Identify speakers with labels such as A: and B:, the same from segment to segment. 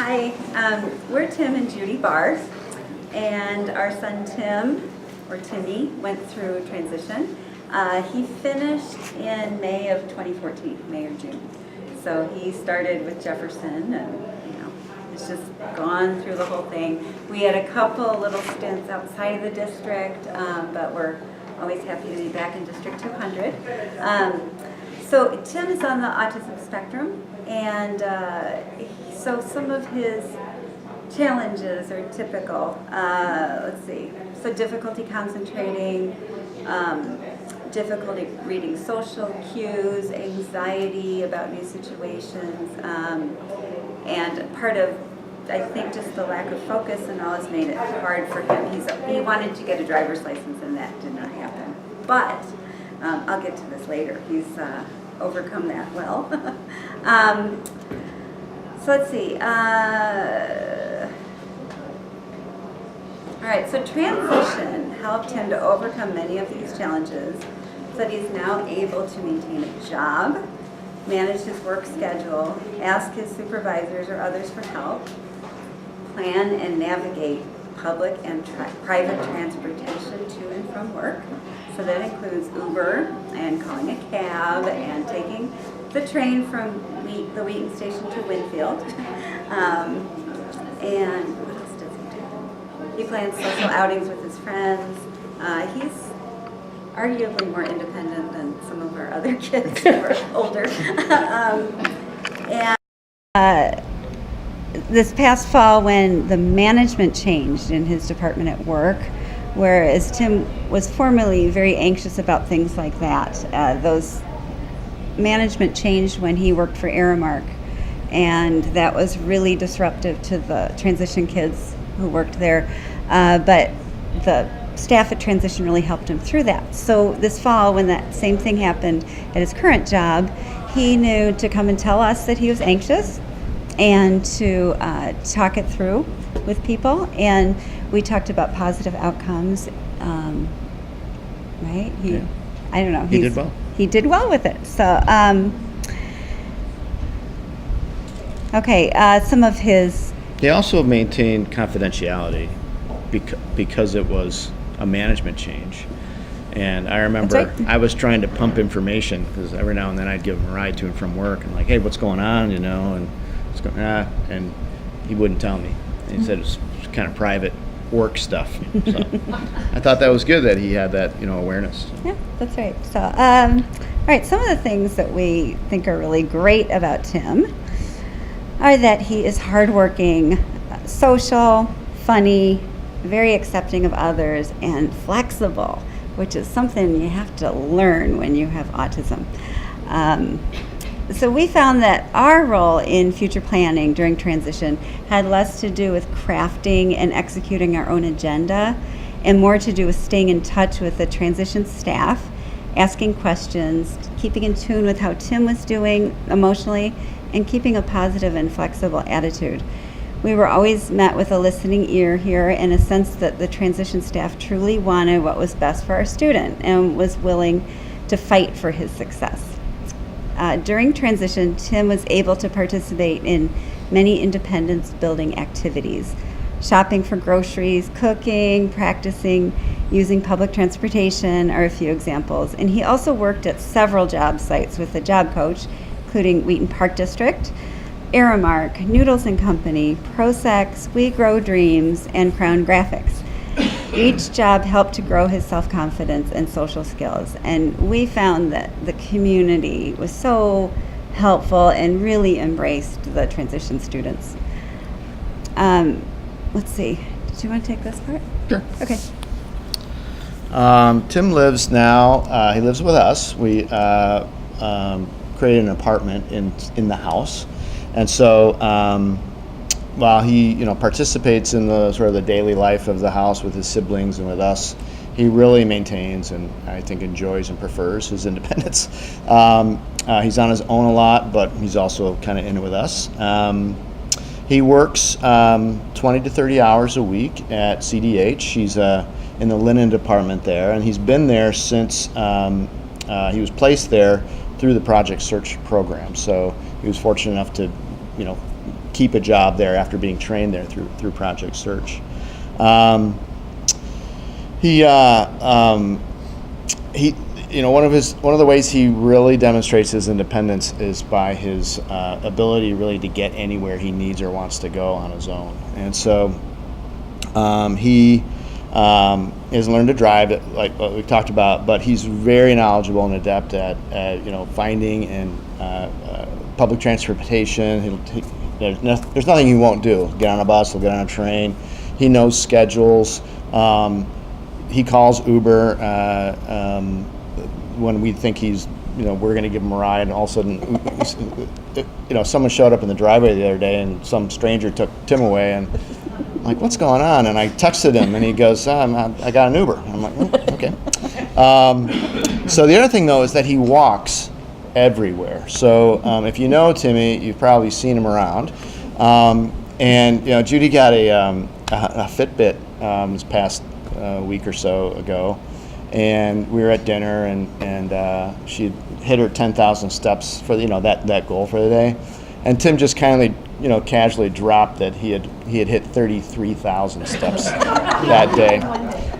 A: Hi, we're Tim and Judy Bargs, and our son Tim, or Timmy, went through transition. He finished in May of 2014, May or June. So he started with Jefferson, and it's just gone through the whole thing. We had a couple little stints outside of the district, but we're always happy to be back in District 200. So Tim is on the autism spectrum, and so some of his challenges are typical. Let's see. So difficulty concentrating, difficulty reading social cues, anxiety about new situations, and part of, I think, just the lack of focus and all has made it hard for him. He wanted to get a driver's license, and that did not happen. But I'll get to this later. He's overcome that well. So let's see. All right, so transition helped him to overcome many of these challenges so that he's now able to maintain a job, manage his work schedule, ask his supervisors or others for help, plan and navigate public and private transportation to and from work. So that includes Uber and calling a cab and taking the train from the Wheaton station to Winfield. And what else does he do? He plans social outings with his friends. He's arguably more independent than some of our other kids who are older. This past fall, when the management changed in his department at work, whereas Tim was formerly very anxious about things like that, those management changed when he worked for Aramark, and that was really disruptive to the transition kids who worked there. But the staff at transition really helped him through that. So this fall, when that same thing happened at his current job, he knew to come and tell us that he was anxious and to talk it through with people. And we talked about positive outcomes, right? I don't know.
B: He did well.
A: He did well with it. So, okay, some of his...
B: He also maintained confidentiality because it was a management change. And I remember I was trying to pump information because every now and then I'd give him a ride to and from work and like, hey, what's going on, and what's going on? And he wouldn't tell me. He said it's kind of private work stuff. So I thought that was good that he had that, awareness.
A: Yeah, that's right. So, all right, some of the things that we think are really great about Tim are that he is hardworking, social, funny, very accepting of others, and flexible, which is something you have to learn when you have autism. So we found that our role in future planning during transition had less to do with crafting and executing our own agenda and more to do with staying in touch with the transition staff, asking questions, keeping in tune with how Tim was doing emotionally, and keeping a positive and flexible attitude. We were always met with a listening ear here and a sense that the transition staff truly wanted what was best for our student and was willing to fight for his success. During transition, Tim was able to participate in many independence-building activities, shopping for groceries, cooking, practicing, using public transportation are a few examples. And he also worked at several job sites with a job coach, including Wheaton Park District, Aramark, Noodles & Company, Prosex, We Grow Dreams, and Crown Graphics. Each job helped to grow his self-confidence and social skills, and we found that the community was so helpful and really embraced the transition students. Let's see, did you want to take this part?
B: Sure.
A: Okay.
B: Tim lives now, he lives with us. We created an apartment in the house, and so while he, participates in the sort of the daily life of the house with his siblings and with us, he really maintains and I think enjoys and prefers his independence. He's on his own a lot, but he's also kind of in it with us. He works 20 to 30 hours a week at CDH. He's in the linen department there, and he's been there since he was placed there through the Project Search program. So he was fortunate enough to, keep a job there after being trained there through Project Search. One of the ways he really demonstrates his independence is by his ability really to get anywhere he needs or wants to go on his own. And so he has learned to drive, like what we talked about, but he's very knowledgeable and adept at finding and public transportation. There's nothing he won't do. Get on a bus, he'll get on a train. He knows schedules. He calls Uber when we think we're going to give him a ride, and all of a sudden, someone showed up in the driveway the other day, and some stranger took Tim away, and I'm like, what's going on? And I texted him, and he goes, I got an Uber. I'm like, okay. So the other thing, though, is that he walks everywhere. So if you know Timmy, you've probably seen him around. And Judy got a Fitbit this past week or so ago, and we were at dinner, and she hit her 10,000 steps for that goal for the day, and Tim just kindly casually dropped that he had hit 33,000 steps that day,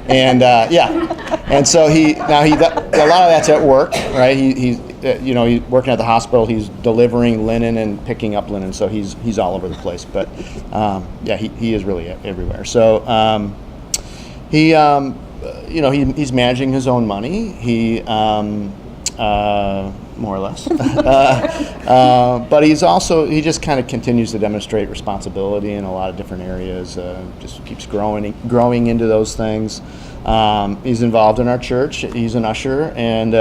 B: and and so a lot of that's at work, right? He's working at the hospital. He's delivering linen and picking up linen, so he's all over the place. But he is really everywhere. So he's managing his own money. He more or less, but he just kind of continues to demonstrate responsibility in a lot of different areas. Just keeps growing into those things. He's involved in our church. He's an usher, and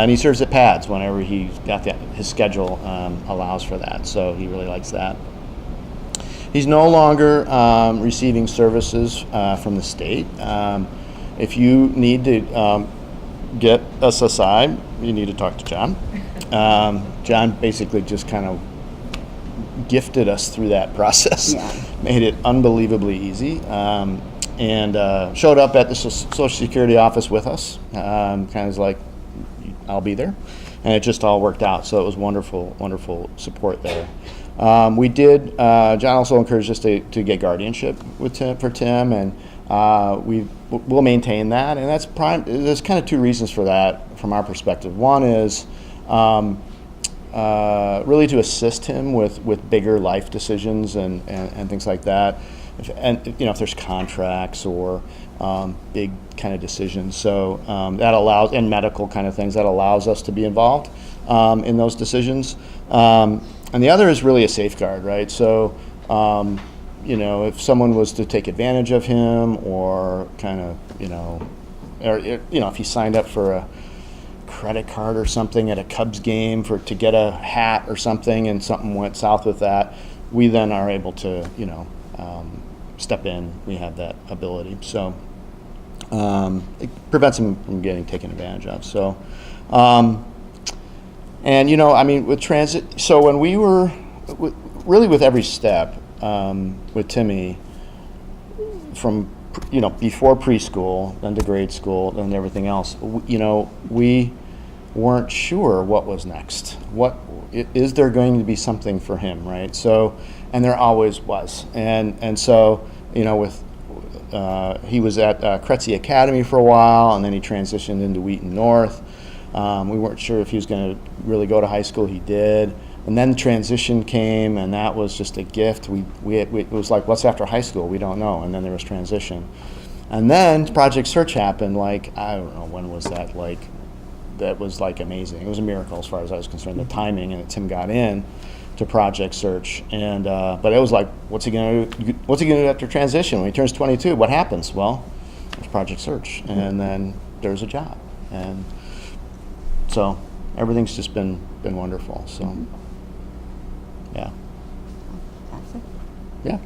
B: he serves at pads whenever his schedule allows for that. So he really likes that. He's no longer receiving services from the state. If you need to get us aside, you need to talk to John. John basically just kind of gifted us through that process, made it unbelievably easy, and showed up at the Social Security office with us, kind of like, I'll be there, and it just all worked out. So it was wonderful support there. John also encouraged us to get guardianship for Tim, and we'll maintain that. And that's there's kind of two reasons for that from our perspective. One is really to assist him with bigger life decisions and things like that. If there's contracts or big kind of decisions, so that allows, and medical kind of things, that allows us to be involved in those decisions. And the other is really a safeguard, right? So, if someone was to take advantage of him, or kind of, if he signed up for a credit card or something at a Cubs game to get a hat or something, and something went south with that, we then are able to, step in. We have that ability. So it prevents him from getting taken advantage of. So, with transit, so when we were really with every step with Timmy, from before preschool, then to grade school, then everything else, we weren't sure what was next. What is there going to be something for him, right? So, and there always was, and so he was at Kretzy Academy for a while, and then he transitioned into Wheaton North. We weren't sure if he was going to really go to high school. He did, and then transition came, and that was just a gift. It was like, what's after high school? We don't know. And then there was transition, and then Project Search happened. Like, I don't know, when was that? Like, that was like amazing. It was a miracle as far as I was concerned. The timing, and that Tim got in to Project Search, and but it was like, what's he going to do? What's he going to do after transition when he turns 22? What happens? Well, there's Project Search, and then there's a job, and so everything's just been wonderful. So, yeah.
A: Fantastic.
B: Yeah.